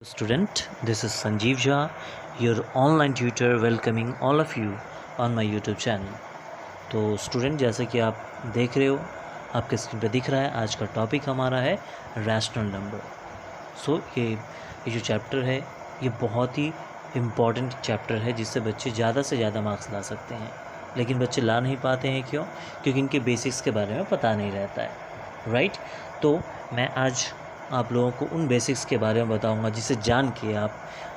Student, this is Sanjeev Jha, your online tutor welcoming all of you on my YouTube channel. तो student, जैसे कि आप देख रहे हो, आपके स्क्रीन पे दिख रहा है, आज का टॉपिक हमारा है रैशनल नंबर। सो ये जो चैप्टर है ये बहुत ही इम्पॉर्टेंट चैप्टर है जिससे बच्चे ज़्यादा से ज़्यादा मार्क्स ला सकते हैं, लेकिन बच्चे ला नहीं पाते हैं। क्यों? क्योंकि इनके बेसिक्स के बारे में पता नहीं रहता है, राइट। तो मैं आज आप लोगों को उन बेसिक्स के बारे में बताऊंगा जिसे जान के आप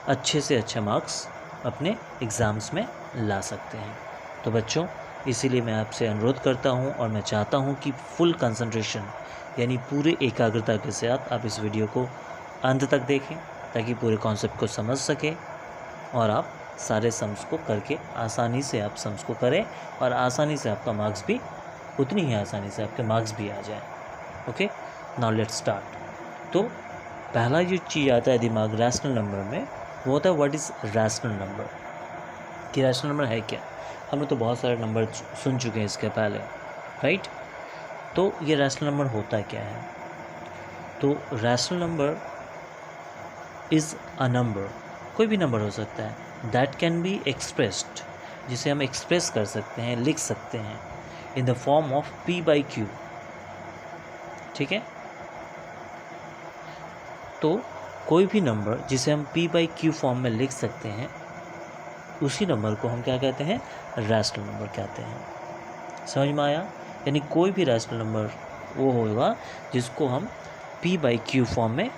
अच्छे से अच्छे मार्क्स अपने एग्ज़ाम्स में ला सकते हैं। तो बच्चों, इसीलिए मैं आपसे अनुरोध करता हूं और मैं चाहता हूं कि फुल कंसंट्रेशन यानी पूरे एकाग्रता के साथ आप इस वीडियो को अंत तक देखें ताकि पूरे कॉन्सेप्ट को समझ सकें और आप सारे सम्स को करके आसानी से आप सम्स को करें और आसानी से आपका मार्क्स भी उतनी ही आसानी से आपके मार्क्स भी आ जाए। Okay, now let's start. तो पहला जो चीज़ आता है दिमाग रैशनल नंबर में, वो होता है व्हाट इज़ रैशनल नंबर। कि रैशनल नंबर है क्या? हमने तो बहुत सारे नंबर सुन चुके हैं इसके पहले, राइट। तो ये रैशनल नंबर होता क्या है? तो rational number is a number, कोई भी नंबर हो सकता है, दैट कैन बी एक्सप्रेस्ड, जिसे हम एक्सप्रेस कर सकते हैं, लिख सकते हैं in the form of p/q। ठीक है, तो कोई भी नंबर जिसे हम p/q फॉर्म में लिख सकते हैं उसी नंबर को हम क्या कहते हैं? रैशनल नंबर कहते हैं। समझ में आया? यानी कोई भी रैशनल नंबर वो होगा जिसको हम p/q फॉर्म में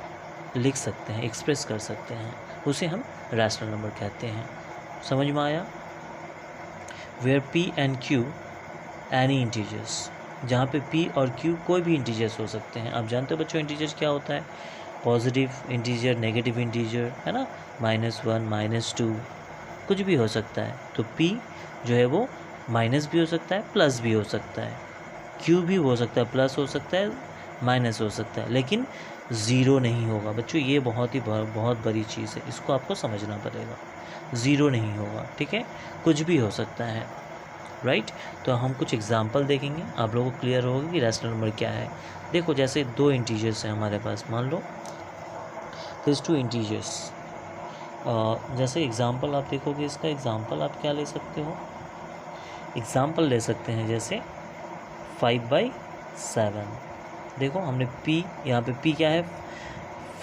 लिख सकते हैं, एक्सप्रेस कर सकते हैं, उसे हम रैशनल नंबर कहते हैं। समझ में आया? Where p and q any integers, जहाँ पे p और q कोई भी इंटीजर्स हो सकते हैं। आप जानते हो बच्चों इंटीजर्स क्या होता है? पॉजिटिव इंटीजर, नेगेटिव इंटीजर, है ना, -1 -2 कुछ भी हो सकता है। तो p जो है वो माइनस भी हो सकता है, प्लस भी हो सकता है, q भी हो सकता है, प्लस हो सकता है, माइनस हो सकता है, लेकिन ज़ीरो नहीं होगा बच्चों। ये बहुत बड़ी चीज़ है, इसको आपको समझना पड़ेगा। ज़ीरो नहीं होगा, ठीक है, कुछ भी हो सकता है, राइट। तो हम कुछ एग्जांपल देखेंगे, आप लोगों को क्लियर होगा कि रैशनल नंबर क्या है। देखो, जैसे दो इंटीजर्स हैं हमारे पास, मान लो दिस टू इंटीजर्स। जैसे एग्जांपल आप देखोगे, इसका एग्जांपल आप क्या ले सकते हो? एग्जांपल ले सकते हैं जैसे 5/7। देखो, हमने p, यहाँ पे p क्या है?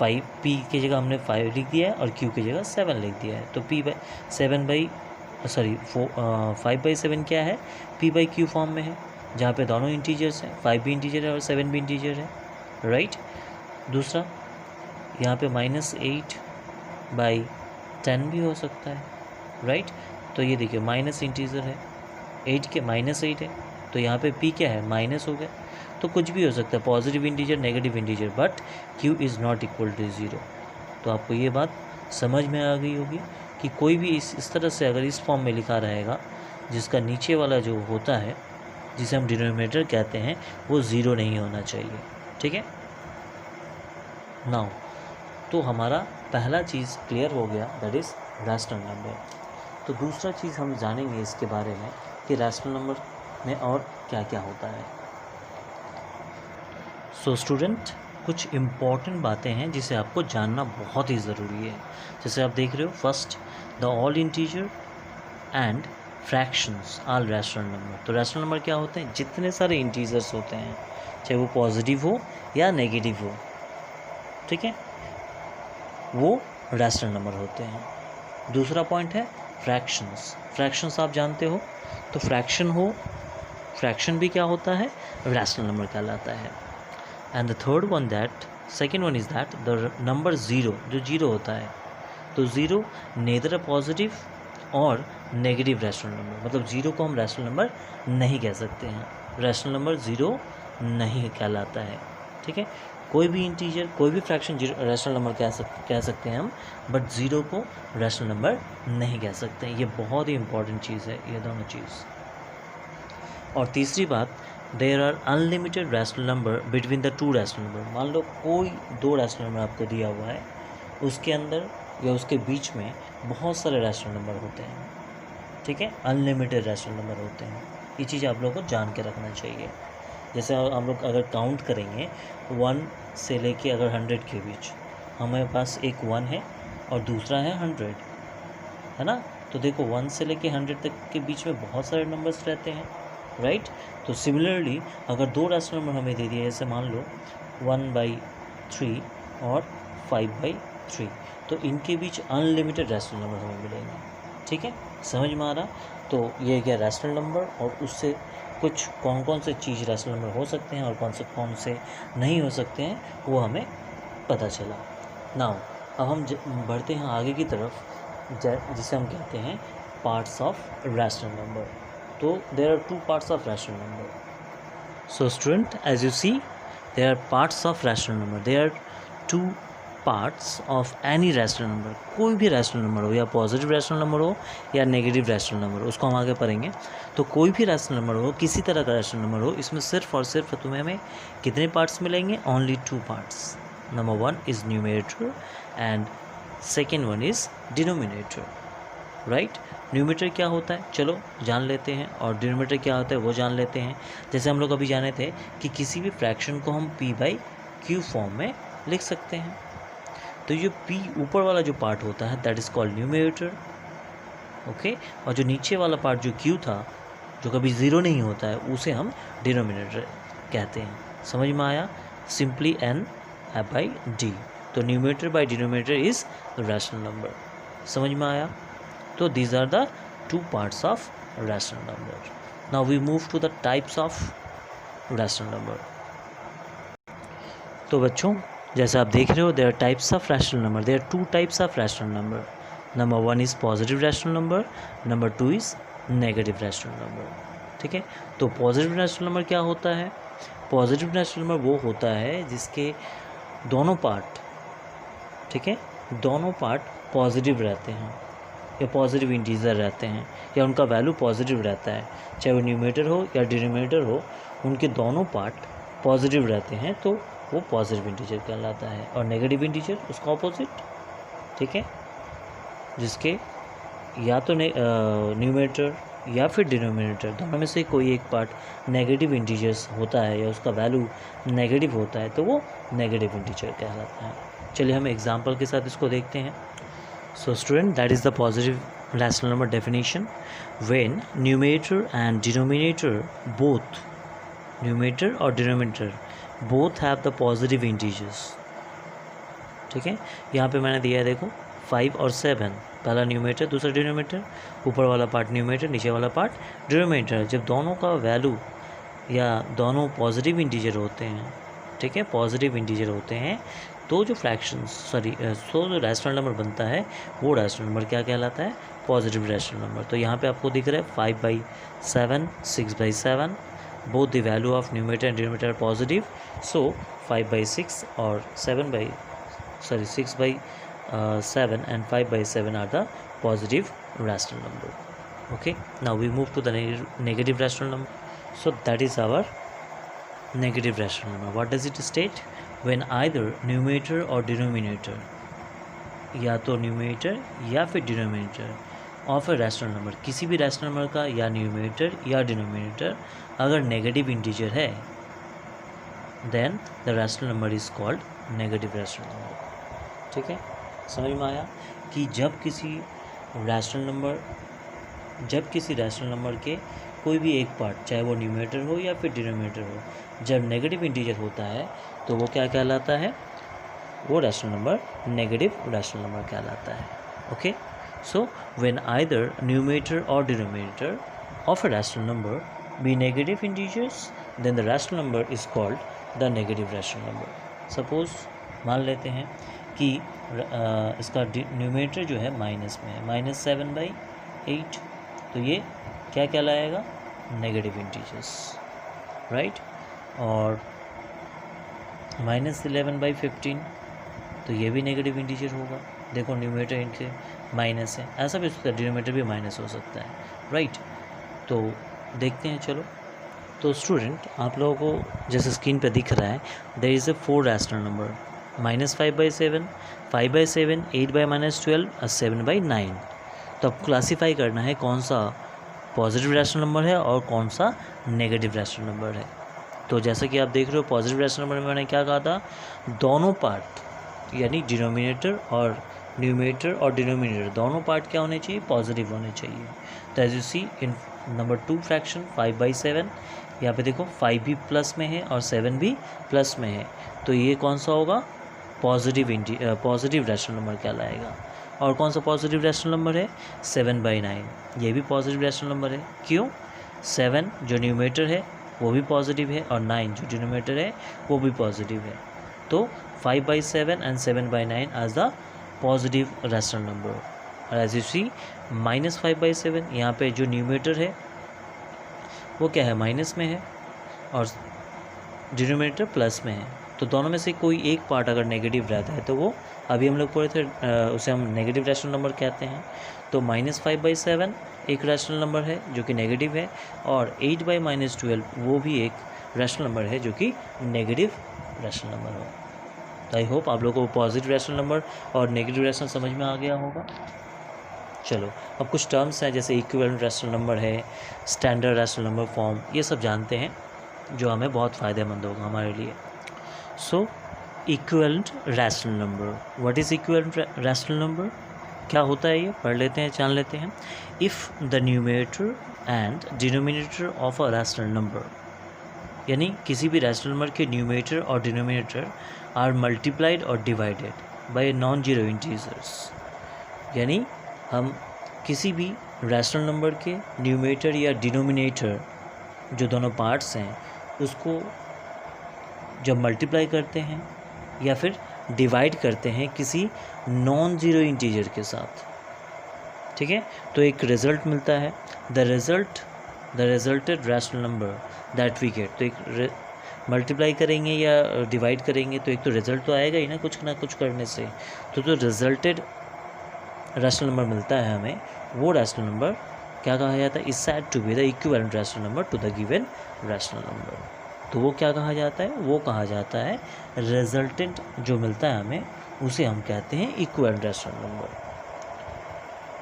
5, p की जगह हमने 5 लिख दिया है और q की जगह 7 लिख दिया है। तो 5/7 क्या है? p/q फॉर्म में है, जहाँ पे दोनों इंटीजर्स हैं, 5 भी इंटीजर है और 7 भी इंटीजर है, राइट। दूसरा, यहाँ पे -8/10 भी हो सकता है, राइट। तो ये देखिए माइनस इंटीजर है, 8 के -8 है, तो यहाँ पे p क्या है? माइनस हो गया। तो कुछ भी हो सकता है, positive integer, negative integer, but q is not equal to 0। तो आपको ये बात समझ में आ गई होगी कि कोई भी इस तरह से अगर इस फॉर्म में लिखा रहेगा जिसका नीचे वाला जो होता है, जिसे हम डिनोमिनेटर कहते हैं, वो 0 नहीं होना चाहिए, ठीक है। नाउ, तो हमारा पहला चीज़ क्लियर हो गया, दैट इज़ रैशनल नंबर। तो दूसरा चीज़ हम जानेंगे इसके बारे में कि रैशनल नंबर में और क्या क्या होता है। सो स्टूडेंट, कुछ इम्पॉर्टेंट बातें हैं जिसे आपको जानना बहुत ही ज़रूरी है। जैसे आप देख रहे हो, first, the all integer and fractions are rational number. तो रैशनल नंबर क्या होते हैं? जितने सारे इंटीजर्स होते हैं, चाहे वो पॉजिटिव हो या नेगेटिव हो, ठीक है, वो रैशनल नंबर होते हैं। दूसरा पॉइंट है फ्रैक्शंस। फ्रैक्शंस आप जानते हो, तो फ्रैक्शन भी क्या होता है? रैशनल नंबर कहलाता है। And the third one second one is that the number zero, जो ज़ीरो होता है, तो ज़ीरो नेदर अ पॉजिटिव और नेगेटिव रैशनल नंबर, मतलब ज़ीरो को हम रैशनल नंबर नहीं कह सकते हैं। रैशनल नंबर ज़ीरो नहीं कहलाता है, ठीक है। कोई भी इंटीजर, कोई भी फ्रैक्शन रैशनल नंबर कह सकते हैं हम, बट ज़ीरो को रैशनल नंबर नहीं कह सकते हैं। ये बहुत ही इंपॉर्टेंट चीज़ है, ये दोनों चीज़। और तीसरी बात, there are unlimited rational number between the two rational number. मान लो कोई दो रैशनल नंबर आपको दिया हुआ है, उसके अंदर या उसके बीच में बहुत सारे रैशनल नंबर होते हैं, ठीक है, अनलिमिटेड रैशनल नंबर होते हैं। ये चीज़ आप लोगों को जान के रखना चाहिए। जैसे हम लोग अगर काउंट करेंगे 1 से लेके अगर 100 के बीच, हमारे पास एक 1 है और दूसरा है 100, है ना। तो देखो 1 से लेके 100 तक के बीच में बहुत सारे नंबर्स रहते हैं, राइट। तो सिमिलरली अगर दो रैशनल नंबर हमें दे दिए, जैसे मान लो 1/3 और 5/3, तो इनके बीच अनलिमिटेड रैशनल नंबर हमें मिलेंगे, ठीक है, समझ में आ रहा। तो ये क्या रैशनल नंबर और उससे कुछ कौन कौन से चीज़ रैशनल नंबर हो सकते हैं और कौन से नहीं हो सकते हैं, वो हमें पता चला। नाउ अब हम बढ़ते हैं आगे की तरफ, जिसे हम कहते हैं पार्ट्स ऑफ रैशनल नंबर। तो there are 2 parts of rational number. So student, as you see, there are parts of rational number, there are 2 parts of any rational number. कोई भी रैशनल नंबर हो, या पॉजिटिव रैशनल नंबर हो या negative rational number, उसको हम आगे पढ़ेंगे। तो कोई भी रैशनल नंबर हो, किसी तरह का रैशनल नंबर हो, इसमें सिर्फ और सिर्फ तुम्हें हमें कितने पार्ट्स मिलेंगे? Only 2 parts. Number 1 is numerator and second one is denominator, right. Numerator क्या होता है चलो जान लेते हैं, और डिनोमिनेटर क्या होता है वो जान लेते हैं। जैसे हम लोग अभी जाने थे कि किसी भी फ्रैक्शन को हम p/q फॉर्म में लिख सकते हैं। तो ये p ऊपर वाला जो पार्ट होता है that is called numerator, okay. और जो नीचे वाला पार्ट जो q था, जो कभी ज़ीरो नहीं होता है, उसे हम डिनोमिनेटर कहते हैं। समझ में आया? Simply n/d। तो numerator by denominator is rational number. समझ में आया? तो these are the 2 parts of rational number. Now we move to the types of rational number. तो बच्चों, जैसे आप देख रहे हो, there are types of rational number, there are 2 types of rational number. Number 1 is positive rational number, number 2 is negative rational number, ठीक है। तो पॉजिटिव रैशनल नंबर क्या होता है? पॉजिटिव रैशनल नंबर वो होता है जिसके दोनों पार्ट, ठीक है, दोनों पार्ट पॉजिटिव रहते हैं या पॉजिटिव इंटीजर रहते हैं, या उनका वैल्यू पॉजिटिव रहता है, चाहे वो न्यूमरेटर हो या डिनोमिनेटर हो, उनके दोनों पार्ट पॉजिटिव रहते हैं, तो वो पॉजिटिव इंटीजर कहलाता है। और नेगेटिव इंटीजर उसका ऑपोजिट, ठीक है, जिसके या तो न्यूमरेटर या फिर डिनोमिनेटर दोनों में से कोई एक पार्ट नेगेटिव इंटीजर्स होता है या उसका वैल्यू नेगेटिव होता है, तो वो नेगेटिव इंटीजर कहलाता है। चलिए हम एग्जांपल के साथ इसको देखते हैं। So student, that is the positive rational number definition. When numerator and denominator both, numerator और denominator both have the positive integers, ठीक है। यहाँ पे मैंने दिया है देखो 5 और 7, पहला न्यूमरेटर दूसरा डिनोमिनेटर, ऊपर वाला पार्ट न्यूमरेटर नीचे वाला पार्ट डिनोमिनेटर। जब दोनों का वैल्यू या दोनों पॉजिटिव इंटीजर होते हैं, ठीक है, पॉजिटिव इंटीजर होते हैं, तो जो जो रैशनल नंबर बनता है वो रैशनल नंबर क्या कहलाता है? Positive rational number. तो यहाँ पे आपको दिख रहा है 5/7, 6/7, both the value of numerator and denominator are positive, so 5/6 और 6/7 and 5/7 are the positive rational number. Okay, now we move to the negative rational number. So that is our negative rational number. What does it state? When either numerator or denominator, या तो numerator या फिर denominator of a rational number, किसी भी rational number का या numerator या denominator अगर नेगेटिव इंटीजर है, then the rational number is called negative rational number, ठीक है। समझ में आया कि जब किसी रैशनल नंबर के कोई भी एक पार्ट, चाहे वो न्यूमरेटर हो या फिर डिनोमिनेटर हो, जब नेगेटिव इंटीजर होता है तो वो क्या कहलाता है? वो rational number negative rational number कहलाता है। Okay, so when either numerator और denominator of a rational number be negative integers, then the rational number is called the negative rational number. Suppose मान लेते हैं कि इसका न्यूमरेटर जो है माइनस में है, -7/8, तो ये क्या कहलाएगा? Negative integers, right. और -11/15, तो ये भी नेगेटिव इंटीजर होगा। देखो न्यूमरेटर इनके माइनस है, ऐसा भी हो सकता है, डिनोमिनेटर भी माइनस हो सकता है, राइट। तो देखते हैं चलो। तो स्टूडेंट, आप लोगों को जैसे स्क्रीन पे दिख रहा है, there is a 4 rational number, -5/7, 5/7, 8/-12 और 7/9। तो अब क्लासीफाई करना है कौन सा पॉजिटिव रैशनल नंबर है और कौन सा नेगेटिव रैशनल नंबर है। तो जैसा कि आप देख रहे हो, पॉजिटिव रैशनल नंबर में मैंने क्या कहा था? दोनों पार्ट यानी डिनोमिनेटर और न्यूमरेटर और डिनोमिनेटर दोनों पार्ट क्या होने चाहिए, पॉजिटिव होने चाहिए। तो as you see in number 2 fraction 5/7, यहाँ पे देखो 5 भी प्लस में है और 7 भी प्लस में है, तो ये कौन सा होगा, पॉजिटिव रैशनल नंबर कहलाएगा। और कौन सा पॉजिटिव रैशनल नंबर है, 7/9, ये भी पॉजिटिव रैशनल नंबर है। क्यों, 7 जो न्यूमरेटर है वो भी पॉजिटिव है और 9 जो डिनोमिनेटर है वो भी पॉजिटिव है। तो 5/7 and 7/9 as the positive rational number. और एज यू सी -5/7, यहाँ पे जो न्यूमरेटर है वो क्या है, माइनस में है और डिनोमिनेटर प्लस में है। तो दोनों में से कोई एक पार्ट अगर नेगेटिव रहता है तो वो, अभी हम लोग पढ़े थे, उसे हम नेगेटिव रैशनल नंबर कहते हैं। तो -5/7 एक रैशनल नंबर है जो कि नेगेटिव है, और 8/-12 वो भी एक रैशनल नंबर है जो कि नेगेटिव रैशनल नंबर हो। तो आई होप आप लोगों को पॉजिटिव रैशनल नंबर और नेगेटिव रैशनल समझ में आ गया होगा। चलो अब कुछ टर्म्स हैं जैसे इक्विवेलेंट रैशनल नंबर है, स्टैंडर्ड रैशनल नंबर फॉर्म, ये सब जानते हैं जो हमें बहुत फ़ायदेमंद होगा हमारे लिए। So equivalent rational number, what is equivalent rational number, क्या होता है ये पढ़ लेते हैं, जान लेते हैं। If the numerator and denominator of a rational number, यानी किसी भी रैशनल नंबर के न्यूमरेटर और डिनोमिनेटर आर मल्टीप्लाइड और divided by non zero integers, यानी हम किसी भी रैशनल नंबर के न्यूमरेटर या डिनोमिनेटर जो दोनों पार्ट्स हैं उसको जब मल्टीप्लाई करते हैं या फिर डिवाइड करते हैं किसी नॉन ज़ीरो इंटीजर के साथ, ठीक है, तो एक रिज़ल्ट मिलता है, the resulted rational number that we get. तो एक मल्टीप्लाई करेंगे या डिवाइड करेंगे तो एक तो रिज़ल्ट तो आएगा ही ना कुछ करने से, तो जो रिजल्टेड रैशनल नंबर मिलता है हमें, वो रैशनल नंबर क्या कहा जाता है, is said to be the equivalent rational number to the given rational number. तो वो क्या कहा जाता है, वो कहा जाता है रिजल्टेंट जो मिलता है हमें उसे हम कहते हैं इक्विवेलेंट रैशनल नंबर,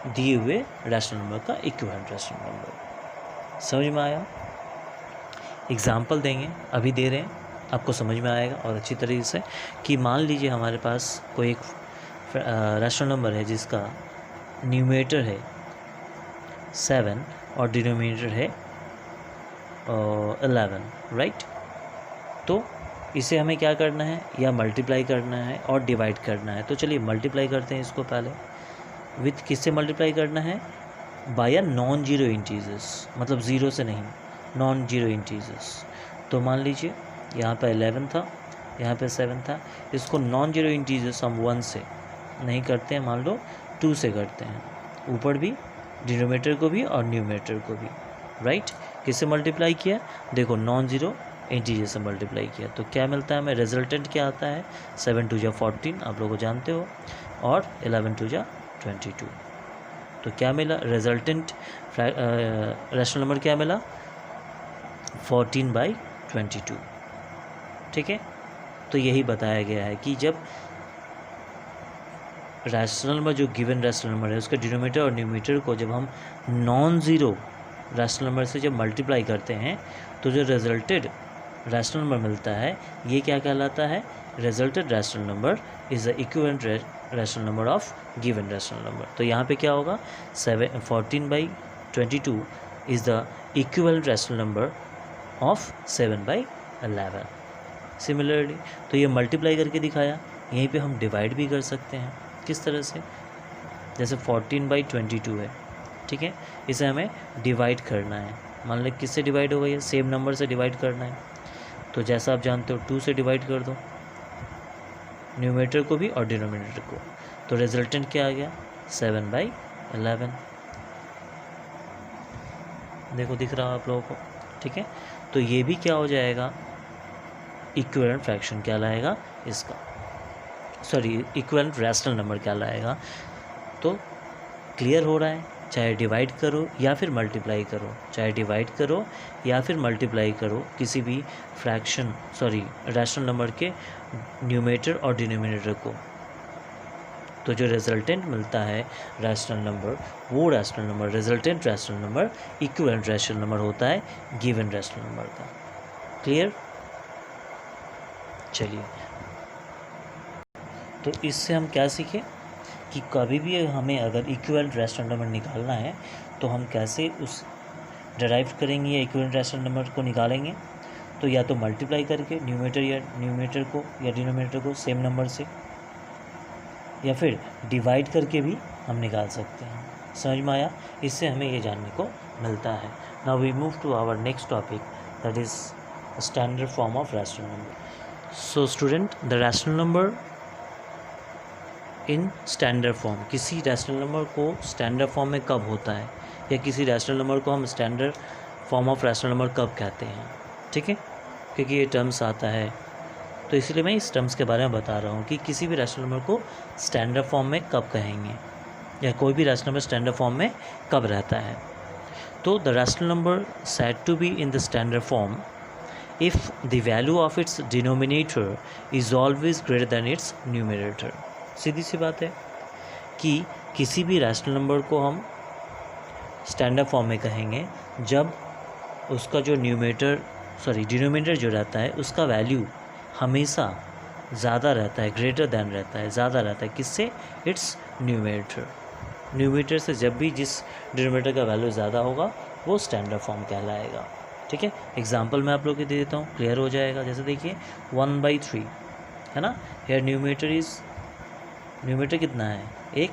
दिए हुए रैशनल नंबर का इक्विवेलेंट रैशनल नंबर। समझ में आया, एग्जाम्पल देंगे, अभी दे रहे हैं, आपको समझ में आएगा और अच्छी तरीके से। कि मान लीजिए हमारे पास कोई एक रैशनल नंबर है जिसका न्यूमरेटर है 7 और डिनोमिनेटर है 11, राइट। तो इसे हमें क्या करना है, या मल्टीप्लाई करना है और डिवाइड करना है। तो चलिए मल्टीप्लाई करते हैं इसको पहले। विथ किससे मल्टीप्लाई करना है, by a non zero integers, मतलब ज़ीरो से नहीं, नॉन जीरो इंटीजर्स। तो मान लीजिए यहाँ पे 11 था, यहाँ पे 7 था, इसको नॉन जीरो इंटीजर्स हम 1 से नहीं करते हैं, मान लो 2 से करते हैं, ऊपर भी डिनोमिनेटर को भी और न्यूमरेटर को भी, राइट। किससे मल्टीप्लाई किया, देखो नॉन ज़ीरो इंटीजर से मल्टीप्लाई किया, तो क्या मिलता है हमें, रिजल्टेंट क्या आता है, 7 2 14, आप लोग जानते हो, और 11 2 22। तो क्या मिला, रिजल्टेंट रैशनल नंबर क्या मिला, 14/22, ठीक है। तो यही बताया गया है कि जब रैशनल नंबर, जो गिवन रैशनल नंबर है, उसके डिनोमिनेटर और न्यूमरेटर को जब हम नॉन ज़ीरो रैशनल नंबर से जब मल्टीप्लाई करते हैं तो जो रिजल्टेड रैशनल नंबर मिलता है ये क्या कहलाता है, resulted rational number is the equivalent rational number of given rational number. तो यहाँ पे क्या होगा, 14/22 is the equivalent rational number of 7/11। Similarly तो ये मल्टीप्लाई करके दिखाया, यहीं पे हम डिवाइड भी कर सकते हैं। किस तरह से, जैसे 14/22 है, ठीक है, इसे हमें डिवाइड करना है, मान लें किससे डिवाइड होगा, ये सेम नंबर से डिवाइड करना है। तो जैसा आप जानते हो 2 से डिवाइड कर दो न्यूमरेटर को भी और डिनोमिनेटर को, तो रिजल्टेंट क्या आ गया, 7/11। देखो दिख रहा आप लोगों को, ठीक है। तो ये भी क्या हो जाएगा, इक्विवेलेंट फ्रैक्शन क्या लाएगा इसका, सॉरी इक्विवेलेंट रैशनल नंबर क्या लाएगा। तो क्लियर हो रहा है, चाहे डिवाइड करो या फिर मल्टीप्लाई करो, चाहे डिवाइड करो या फिर मल्टीप्लाई करो किसी भी फ्रैक्शन, सॉरी रैशनल नंबर के न्यूमरेटर और डिनोमिनेटर को, तो जो रिजल्टेंट मिलता है रैशनल नंबर, वो rational number, resultant rational number equivalent rational number होता है गिवन रैशनल नंबर का। क्लियर, चलिए तो इससे हम क्या सीखे कि कभी भी हमें अगर इक्विवेलेंट रैशनल नंबर निकालना है तो हम कैसे उस डिराइव करेंगे या इक्विवेलेंट रैशनल नंबर को निकालेंगे। तो या तो मल्टीप्लाई करके न्यूमरेटर को या डिनोमिनेटर को सेम नंबर से, या फिर डिवाइड करके भी हम निकाल सकते हैं। समझ में आया? इससे हमें ये जानने को मिलता है। Now we move to our next topic, that is standard form of rational number. So student, the rational number in standard form, किसी रैशनल नंबर को स्टैंडर्ड फॉर्म में कब होता है या किसी रैशनल नंबर को हम standard form of rational number कब कहते हैं। ठीक है, क्योंकि ये टर्म्स आता है तो इसलिए मैं इस टर्म्स के बारे में बता रहा हूँ कि किसी भी रैशनल नंबर को स्टैंडर्ड फॉर्म में कब कहेंगे या कोई भी रैशनल नंबर स्टैंडर्ड फॉर्म में कब रहता है। तो the rational number said to be in the standard form if the value of its denominator is always greater than its numerator. सीधी सी बात है कि किसी भी रैशनल नंबर को हम स्टैंडर्ड फॉर्म में कहेंगे जब उसका जो डिनोमिनेटर जो रहता है उसका वैल्यू हमेशा ज़्यादा रहता है, ग्रेटर दैन रहता है, ज़्यादा रहता है। किससे? इट्स न्यूमरेटर से जब भी जिस डिनोमिनेटर का वैल्यू ज़्यादा होगा वो स्टैंडर्ड फॉर्म कहलाएगा। ठीक है, एग्जांपल मैं आप लोग को दे देता हूँ, क्लियर हो जाएगा। जैसे देखिए 1/3 है ना, हेयर न्यूमरेटर कितना है 1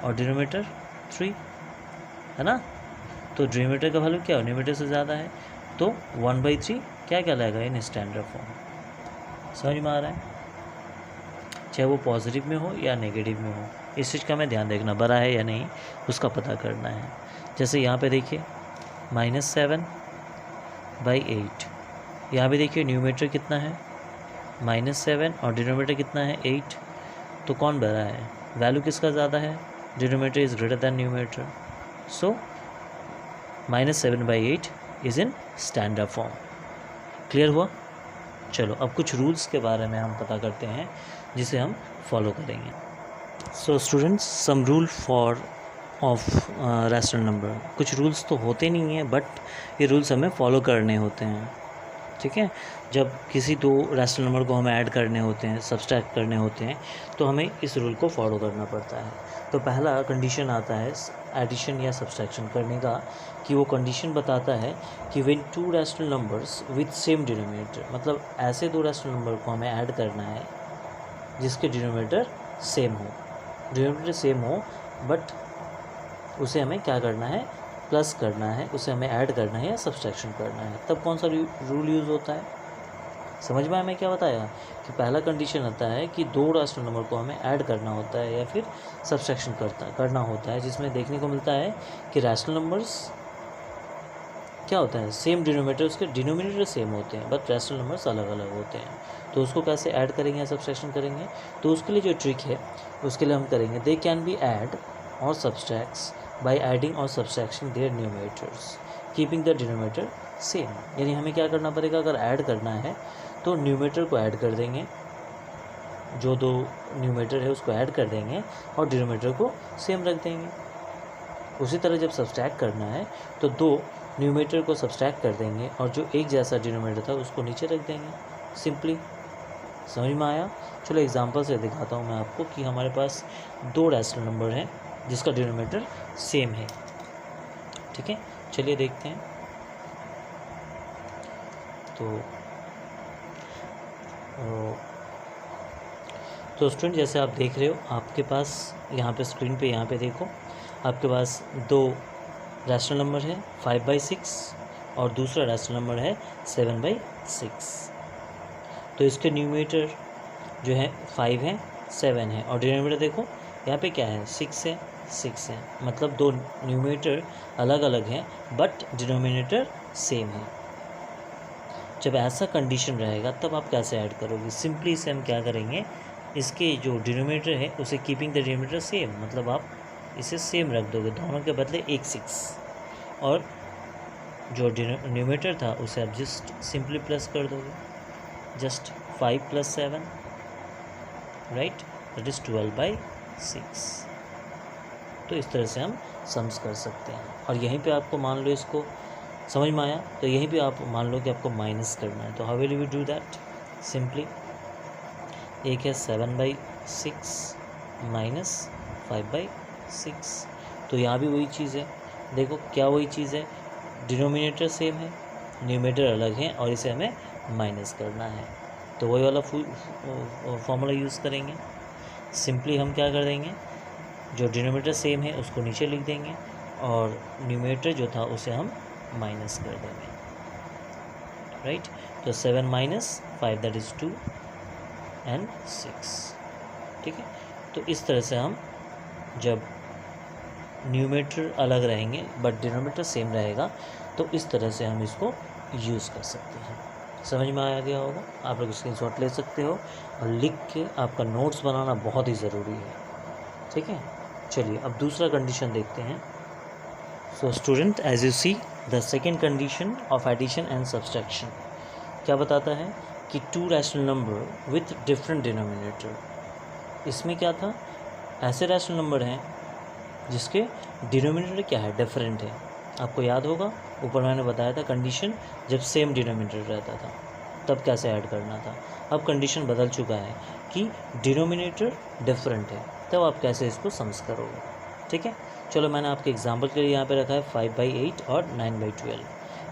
और डिनोमिनेटर 3 है ना, तो डिनोमिनेटर का वैल्यू क्या हो, न्यूमरेटर से ज़्यादा है, तो 1/3 क्या कहलाएगा इन स्टैंडर्ड फॉर्म। समझ में आ रहा है? चाहे वो पॉजिटिव में हो या नेगेटिव में हो, इस चीज़ का हमें ध्यान देखना, बड़ा है या नहीं उसका पता करना है। जैसे यहाँ पे देखिए -7/8, यहाँ पे देखिए न्यूमरेटर कितना है -7 और डिनोमिनेटर कितना है 8, तो कौन बड़ा है, वैल्यू किसका ज़्यादा है, denominator is greater than numerator, so -7/8 is in standard form. Clear हुआ? चलो अब कुछ रूल्स के बारे में हम पता करते हैं जिसे हम फॉलो करेंगे। So students, sum rule for of rational number, कुछ रूल्स तो होते नहीं हैं बट ये रूल्स हमें फॉलो करने होते हैं। ठीक है, जब किसी दो रैशनल नंबर को हमें ऐड करने होते हैं, सब्सट्रैक्ट करने होते हैं, तो हमें इस रूल को फॉलो करना पड़ता है। तो पहला कंडीशन आता है एडिशन या सब्सट्रैक्शन करने का, कि वो कंडीशन बताता है कि when to rational numbers with same denominator, मतलब ऐसे दो रैशनल नंबर को हमें ऐड करना है जिसके डिनोमिनेटर सेम हो, बट उसे हमें क्या करना है, प्लस करना है, उसे हमें ऐड करना है या सब्सट्रैक्शन करना है। तब कौन सा रूल यूज़ होता है? समझ में हमें क्या बताया कि पहला कंडीशन आता है कि दो रैशनल नंबर को हमें ऐड करना होता है या फिर सब्सट्रैक्शन करना होता है, जिसमें देखने को मिलता है कि रैशनल नंबर्स क्या होता है, सेम डिनोमिनेटर, उसके डिनोमिनेटर सेम होते हैं बट रैशनल नंबर्स अलग अलग होते हैं। तो उसको कैसे ऐड करेंगे या सब्सट्रैक्शन करेंगे? तो उसके लिए जो ट्रिक है उसके लिए हम करेंगे, दे कैन बी ऐड और सब्सट्रैक्ट्स बाय एडिंग और subtraction their numerators keeping the denominator same. यानी हमें क्या करना पड़ेगा, अगर ऐड करना है तो न्यूमरेटर को ऐड कर देंगे, जो दो न्यूमरेटर है उसको ऐड कर देंगे और डिनोमिनेटर को सेम रख देंगे। उसी तरह जब सब्सट्रैक्ट करना है तो दो न्यूमरेटर को सब्सट्रैक्ट कर देंगे और जो एक जैसा डिनोमिनेटर था उसको नीचे रख देंगे। सिंपली, समझ में आया? चलो एग्जांपल से दिखाता हूँ मैं आपको कि हमारे पास दो रैशनल नंबर हैं जिसका डिनोमिनेटर सेम है। ठीक है, चलिए देखते हैं। तो स्टूडेंट, जैसे आप देख रहे हो आपके पास यहाँ पे स्क्रीन पे, यहाँ पे देखो आपके पास दो रैशनल नंबर है 5/6 और दूसरा रैशनल नंबर है 7/6। तो इसके न्यूमरेटर जो है 5 है, 7 है और डिनोमिनेटर देखो यहाँ पे क्या है, 6 है। मतलब दो न्यूमरेटर अलग अलग हैं बट डिनोमिनेटर सेम है। जब ऐसा कंडीशन रहेगा तब आप कैसे ऐड करोगे? सिंपली इसे हम क्या करेंगे, इसके जो डिनोमिनेटर है उसे कीपिंग द डिनोमिनेटर सेम, मतलब आप इसे सेम रख दोगे, दोनों के बदले एक 6, और जो न्यूमरेटर था उसे आप जस्ट सिंपली प्लस कर दोगे, जस्ट 5 + 7 राइट, दैट इज़ 12/6। तो इस तरह से हम सम्स कर सकते हैं। और यहीं पे आपको मान लो, इसको समझ में आया, तो यहीं पे आप मान लो कि आपको माइनस करना है, तो how will you do that? Simply एक है 7/6 6 माइनस 5/6। तो यहाँ भी वही चीज़ है, देखो क्या वही चीज़ है, डिनोमिनेटर सेम है, न्यूमरेटर अलग है और इसे हमें माइनस करना है। तो वही वाला फॉर्मूला यूज़ करेंगे। सिंपली हम क्या कर देंगे, जो डिनोमिनेटर सेम है उसको नीचे लिख देंगे और न्यूमरेटर जो था उसे हम माइनस कर देंगे, राइट। तो 7 माइनस 5 दैट इज़ 2 एंड 6, ठीक है। तो इस तरह से हम जब न्यूमरेटर अलग रहेंगे बट डिनोमिनेटर सेम रहेगा तो इस तरह से हम इसको यूज़ कर सकते हैं। समझ में आ गया होगा, आप लोग स्क्रीनशॉट ले सकते हो और लिख के आपका नोट्स बनाना बहुत ही ज़रूरी है, ठीक है। चलिए अब दूसरा कंडीशन देखते हैं। So student, as you see the second condition of addition and subtraction क्या बताता है कि 2 rational number with different denominator. इसमें क्या था, ऐसे रैशनल नंबर हैं जिसके डिनोमिनेटर क्या है, डिफरेंट है। आपको याद होगा ऊपर मैंने बताया था कंडीशन जब सेम डिनोमिनेटर रहता था तब कैसे ऐड करना था। अब कंडीशन बदल चुका है कि डिनोमिनेटर डिफरेंट है, तब आप कैसे इसको सम्स करोगे, ठीक है। चलो मैंने आपके एग्जांपल के लिए यहाँ पे रखा है 5/8 और 9/12।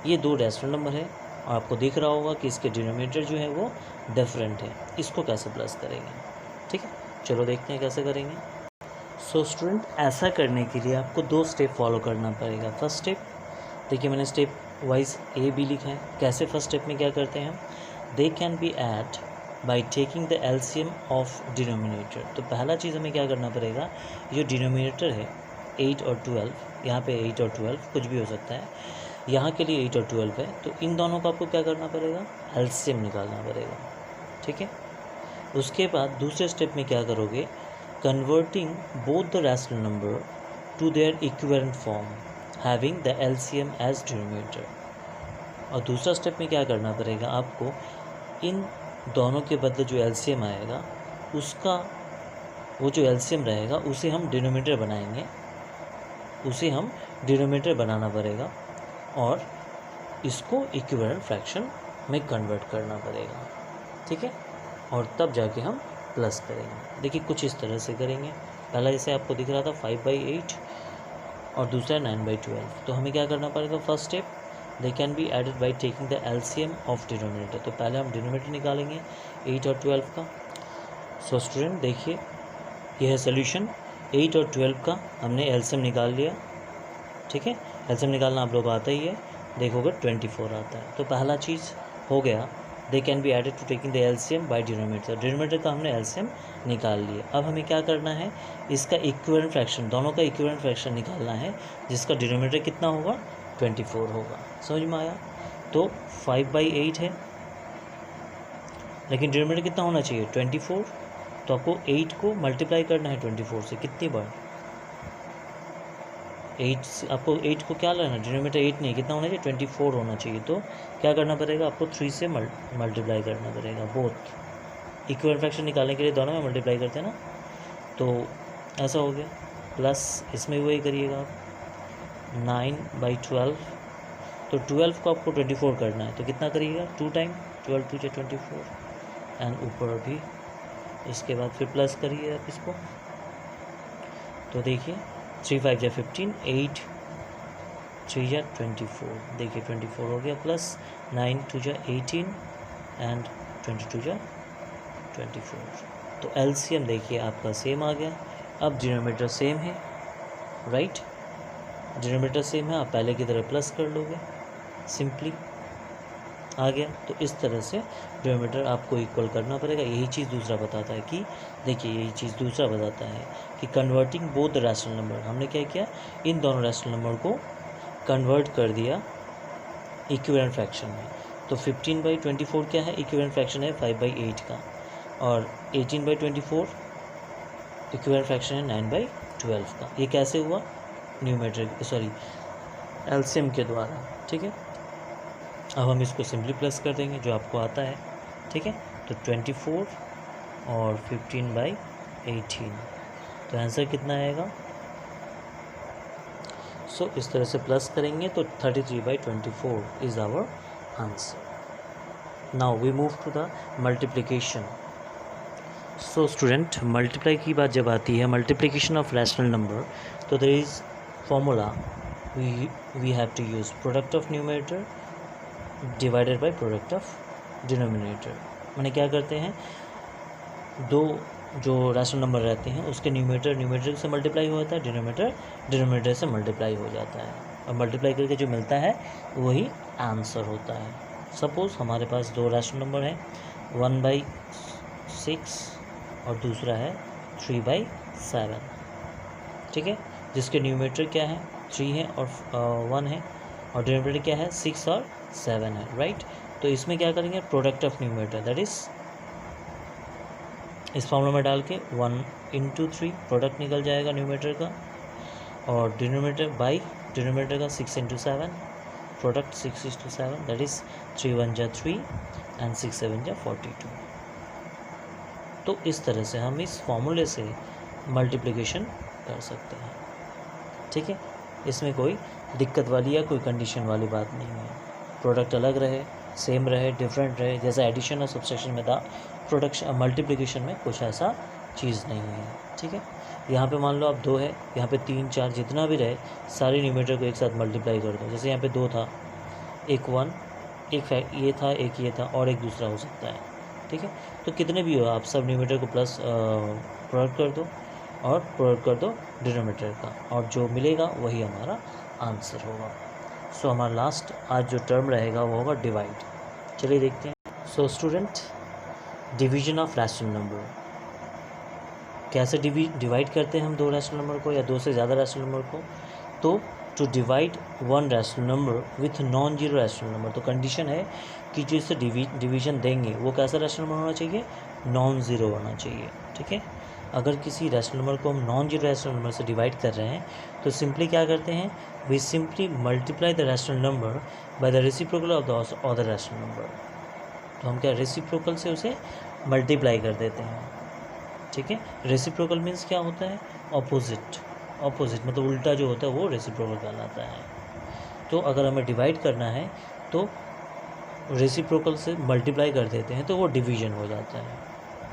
ये 2 रैशनल नंबर है और आपको दिख रहा होगा कि इसके डिनोमिनेटर जो है वो डिफरेंट है। इसको कैसे प्लस करेंगे, ठीक है। चलो देखते हैं कैसे करेंगे। सो स्टूडेंट, ऐसा करने के लिए आपको 2 स्टेप फॉलो करना पड़ेगा। फर्स्ट स्टेप देखिए, मैंने स्टेप वाइज ए बी लिखा है। कैसे, फर्स्ट स्टेप में क्या करते हैं हम, they can be add by taking the LCM of denominator. तो पहला चीज़ हमें क्या करना पड़ेगा, जो डिनोमिनेटर है 8 और 12, यहाँ पे 8 और 12 कुछ भी हो सकता है, यहाँ के लिए 8 और 12 है, तो इन दोनों का आपको क्या करना पड़ेगा, एलसीएम निकालना पड़ेगा, ठीक है। उसके बाद दूसरे स्टेप में क्या करोगे, converting both the rational number to their equivalent form having the LCM as denominator. और दूसरा स्टेप में क्या करना पड़ेगा आपको, इन दोनों के बदले जो एलसीएम आएगा उसका, वो जो एलसीएम रहेगा उसे हम डिनोमिनेटर बनाएंगे, उसे हम डिनोमिनेटर बनाना पड़ेगा और इसको इक्विवेलेंट फ्रैक्शन में कन्वर्ट करना पड़ेगा, ठीक है। और तब जाके हम प्लस करेंगे। देखिए कुछ इस तरह से करेंगे। पहला जैसे आपको दिख रहा था 5/8 और दूसरा 9/12। तो हमें क्या करना पड़ेगा, first step, they can be added by taking the LCM of denominator. तो पहले हम डिनोमिनेटर निकालेंगे 8 और 12 का। सो स्टूडेंट देखिए, यह है सोल्यूशन। 8 और 12 का हमने एलसीएम निकाल लिया, ठीक है। एलसीएम निकालना आप लोग आता ही है, देखोगे 24 आता है। तो पहला चीज़ हो गया, they can be added to taking the LCM by denominator. Denominator का हमने एलसीएम निकाल लिया। अब हमें क्या करना है, इसका इक्विवेलेंट फ्रैक्शन, दोनों का इक्विवेलेंट फ्रैक्शन निकालना है, जिसका डिनोमिनेटर कितना होगा, 24 होगा। समझ में आया। तो 5/8 है लेकिन डिनोमिनेटर कितना होना चाहिए, 24। तो आपको 8 को मल्टीप्लाई करना है 24 से, कितनी बार, 8 से। आपको 8 को क्या लेना है, डिनोमिनेटर 8 नहीं, कितना होना चाहिए, 24 होना चाहिए। तो क्या करना पड़ेगा आपको, 3 से मल्टीप्लाई करना पड़ेगा। बोथ इक्विवेलेंट फ्रैक्शन निकालने के लिए दोनों में मल्टीप्लाई करते हैं ना, तो ऐसा हो गया। प्लस इसमें वही करिएगा आप, 9/12। तो 12 को आपको 24 करना है, तो कितना करिएगा, 2 टाइम 12 2 24 एंड ऊपर भी। इसके बाद फिर प्लस करिए आप इसको। तो देखिए 3 5 जा 15, 8 3 जा 24, देखिए 24 हो गया, प्लस 9 2 जा 18 एंड 22 जा 24। तो एलसीएम देखिए आपका सेम आ गया। अब डिनोमिनेटर सेम है, राइट, डिनोमिनेटर सेम है, आप पहले की तरह प्लस कर लोगे, सिंपली आ गया। तो इस तरह से डिनोमिनेटर आपको इक्वल करना पड़ेगा। यही चीज़ दूसरा बताता है कि, देखिए यही चीज़ दूसरा बताता है कि converting both the rational number, हमने क्या किया, इन दोनों रैशनल नंबर को कन्वर्ट कर दिया इक्विवेलेंट फ्रैक्शन में। तो 15/24 क्या है, इक्विवेलेंट फ्रैक्शन है 5/8 का, और 18/24 इक्विवेलेंट फ्रैक्शन है 9/12 का। ये कैसे हुआ, न्यूमरेटर सॉरी एलसीएम के द्वारा, ठीक है। अब हम इसको सिंपली प्लस कर देंगे जो आपको आता है, ठीक है। तो 24 और 15/18, तो आंसर कितना आएगा। सो इस तरह से प्लस करेंगे तो 33/24 is our answer. Now we move to the multiplication. So student, multiply की बात जब आती है, मल्टीप्लिकेशन ऑफ रैशनल नंबर, तो there is formula we have to use product of numerator divided by product of denominator. मैंने क्या करते हैं, दो जो रैशनल नंबर रहते हैं उसके न्यूमरेटर से मल्टीप्लाई हो जाता है, डिनोमिनेटर से मल्टीप्लाई हो जाता है, और मल्टीप्लाई करके जो मिलता है वही आंसर होता है। सपोज़ हमारे पास दो रैशनल नंबर हैं, 1/6 और दूसरा है 3/7, ठीक है, जिसके न्यूमरेटर क्या है, 3 है और 1 है, और डिनोमिनेटर क्या है, 6 और 7 है, राइट। तो इसमें क्या करेंगे, product of numerator, that is इस फॉर्मूला में डाल के 1 × 3 प्रोडक्ट निकल जाएगा न्यूमरेटर का, और डिनोमिनेटर बाई डिनोमिनेटर का 6 × 7 प्रोडक्ट 6 × 7, दैट इज़ 3 × 1 = 3 एंड 6 × 7 = 42। तो इस तरह से हम इस फॉर्मूले से मल्टीप्लिकेशन कर सकते हैं, ठीक है। इसमें कोई दिक्कत वाली या कोई कंडीशन वाली बात नहीं है। प्रोडक्ट अलग रहे, सेम रहे, डिफरेंट रहे, जैसा एडिशन और सब्सट्रैक्शन में था, प्रोडक्शन मल्टीप्लिकेशन में कुछ ऐसा चीज़ नहीं है, ठीक है। यहाँ पे मान लो आप 2 है, यहाँ पे 3 4 जितना भी रहे सारे न्यूमरेटर को एक साथ मल्टीप्लाई कर दो। जैसे यहाँ पे 2 था, एक 1, एक ये था, एक ये था, और एक दूसरा हो सकता है, ठीक है। तो कितने भी हो आप सब न्यूमरेटर को प्लस प्रोडक्ट कर दो और प्रोडक्ट कर दो डिनोमिनेटर का, और जो मिलेगा वही हमारा आंसर होगा। सो हमारा लास्ट आज जो टर्म रहेगा वो होगा डिवाइड। चलिए देखते हैं। So student, division of rational number, कैसे डिवाइड करते हैं हम दो रैशनल नंबर को या दो से ज़्यादा रैशनल नंबर को। तो to divide one rational number with non zero rational number, तो कंडीशन है कि जो इससे डिवीजन देंगे वो कैसा रैशनल नंबर होना चाहिए, नॉन ज़ीरो होना चाहिए, ठीक है। अगर किसी रैशनल नंबर को हम नॉन जीरो रैशनल नंबर से डिवाइड कर रहे हैं तो सिंपली क्या करते हैं, we simply multiply the rational number by the reciprocal of the other rational number. तो हम क्या रेसिप्रोकल से उसे मल्टीप्लाई कर देते हैं, ठीक है। रेसिप्रोकल मीन्स क्या होता है, ऑपोजिट मतलब उल्टा जो होता है वो रेसिप्रोकल कहलाता है। तो अगर हमें डिवाइड करना है तो रेसिप्रोकल से मल्टीप्लाई कर देते हैं तो वो डिवीजन हो जाता है,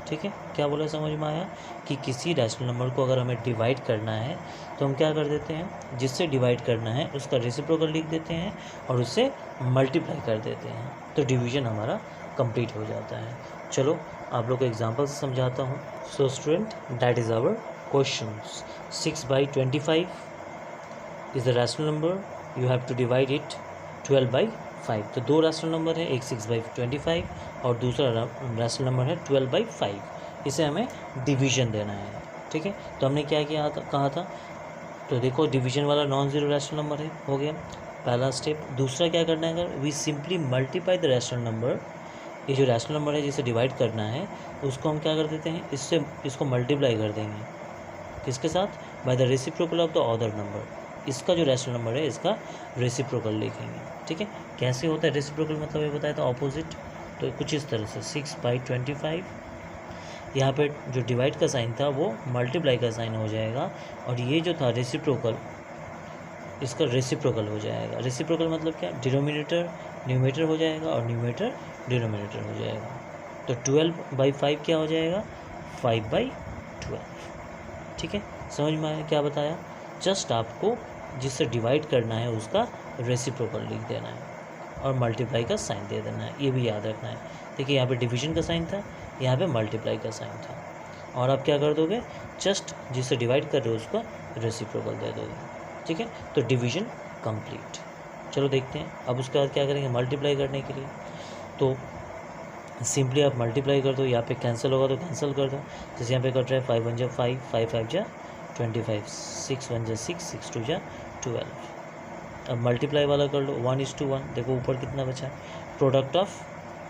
ठीक है। क्या बोला, समझ में आया कि किसी रैशनल नंबर को अगर हमें डिवाइड करना है तो हम क्या कर देते हैं, जिससे डिवाइड करना है उसका रेसिप्रोकल लिख देते हैं और उससे मल्टीप्लाई कर देते हैं, तो डिवीजन हमारा कंप्लीट हो जाता है। चलो आप लोग को एग्जांपल से समझाता हूँ। So student, that is our question. 6/25 is the rational number, you have to divide it 12/5। तो दो रैशनल नंबर है, एक 6/25 और दूसरा रैशनल नंबर है 12/5। इसे हमें डिवीजन देना है, ठीक है। तो हमने क्या किया था, कहा था, तो देखो डिवीजन वाला नॉन ज़ीरो रैशनल नंबर है, हो गया पहला स्टेप। दूसरा क्या करना है, अगर we simply multiply the rational number, ये जो रैशनल नंबर है जिसे डिवाइड करना है उसको हम क्या कर देते हैं, इसको मल्टीप्लाई कर देंगे किसके साथ, bye the reciprocal of the other number. इसका जो रैशनल नंबर है इसका रेसिप्रोकल लिखेंगे, ठीक है। कैसे होता है रेसिप्रोकल, मतलब ये बताया था ऑपोजिट। तो कुछ इस तरह से 6/25, यहाँ पे जो डिवाइड का साइन था वो मल्टीप्लाई का साइन हो जाएगा, और ये जो था रेसिप्रोकल, इसका रेसिप्रोकल हो जाएगा। रेसिप्रोकल मतलब क्या, डिनोमिनेटर न्यूमरेटर हो जाएगा और न्यूमरेटर डिनोमिनेटर हो जाएगा। तो 12/5 क्या हो जाएगा, 5/12, ठीक है। समझ में आया क्या बताया, जस्ट आपको जिससे डिवाइड करना है उसका रेसिप्रोकल लिख देना है और मल्टीप्लाई का साइन दे देना है, ये भी याद रखना है। देखिए यहाँ पे डिवीजन का साइन था, यहाँ पे मल्टीप्लाई का साइन था, और आप क्या कर दोगे, जस्ट जिससे डिवाइड कर रहे हो उसका रेसिप्रोकल दे दोगे, ठीक है। तो डिवीजन कंप्लीट। चलो देखते हैं अब उसके बाद क्या करेंगे, मल्टीप्लाई करने के लिए। तो सिंपली आप मल्टीप्लाई कर दो, यहाँ पे कैंसिल होगा तो कैंसिल कर दो। जैसे यहाँ पे कट रहा है 5 1 = 5, 5 5 = 25, 6 1 = 6, 6 2 = 12। अब मल्टीप्लाई वाला कर लो, 1:1। देखो ऊपर कितना बचा, प्रोडक्ट ऑफ,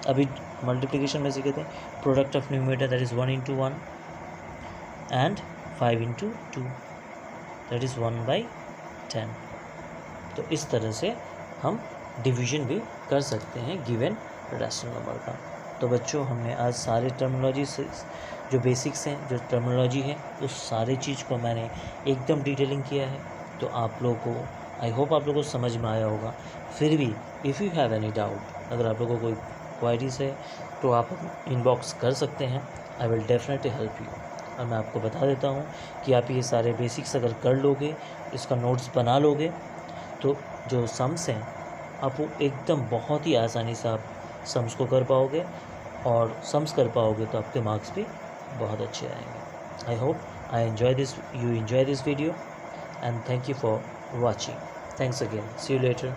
अभी मल्टीप्लिकेशन में सीखे थे, product of numerator that is 1 × 1 and 5 × 2 that is 1/10। तो इस तरह से हम डिवीजन भी कर सकते हैं गिवन रैशनल नंबर का। तो बच्चों, हमने आज सारे टर्मिनोलॉजी से जो बेसिक्स हैं, जो टर्मिनोलॉजी है, उस सारे चीज़ को मैंने एकदम डिटेलिंग किया है। तो आप लोगों को, आई होप आप लोगों को समझ में आया होगा। फिर भी if you have any doubt, अगर आप लोगों को कोई क्वारीज है तो आप इनबॉक्स कर सकते हैं, I will definitely help you. और मैं आपको बता देता हूँ कि आप ये सारे बेसिक्स अगर कर लोगे, इसका नोट्स बना लोगे, तो जो सम्स हैं आप वो एकदम बहुत ही आसानी से आप सम्स को कर पाओगे, और सम्स कर पाओगे तो आपके मार्क्स भी बहुत अच्छे आएंगे। I hope you enjoy this video, and thank you for watching. Thanks again. See you later.